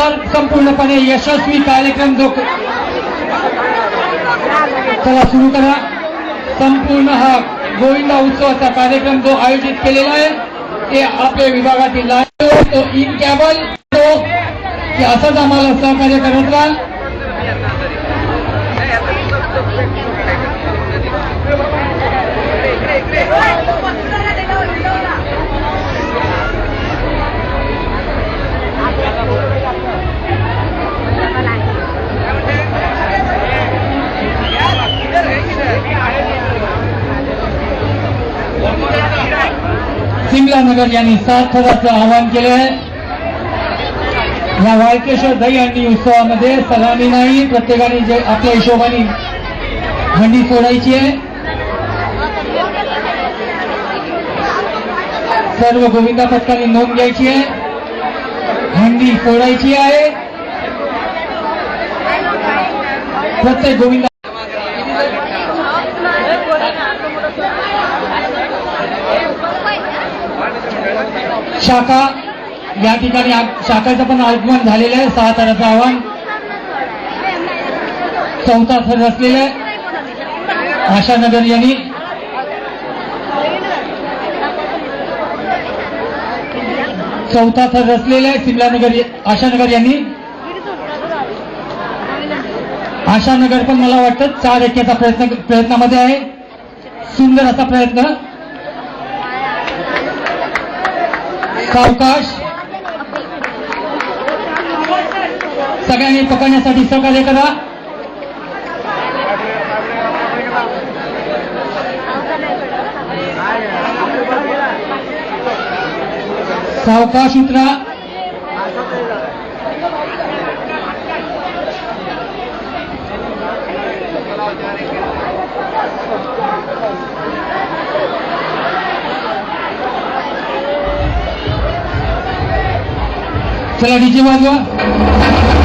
संपूर्णपणे यशस्वी कार्यक्रम जो चला सुरू करा. संपूर्ण हा गोविंदा उत्सवाचा कार्यक्रम जो आयोजित केलेला आहे ते आपल्या विभागातील तो इन कॅबल तो की असंच आम्हाला सहकार्य करत राहा. सिमला नगर यांनी 7,000चं आवाहन केले आहे. या वाळकेश्वर दहीहंडी उत्सवामध्ये सलामी नाही, प्रत्येकाने जे आपल्या हिशोबाने हंडी फोडायची आहे. सर्व गोविंदा पथकाने नोंद घ्यायची आहे, हंडी फोडायची आहे. प्रत्येक गोविंदा शाखा या ठिकाणी शाखाचं पण आगमन झालेलं आहे. 6 थराचं आव्हान 4था थर असलेलं आहे. आशानगर यांनी चौथा थर रचलेला आहे. सिमलानगर आशानगर यांनी आशानगर पण मला वाटतं 4 एक्क्याचा प्रयत्नामध्ये आहे. सुंदर असा प्रयत्न. सावकाश सगळ्यांनी पकडण्यासाठी सहकार्य करा. सावकाश उतरा. चला डीजे वाजवा.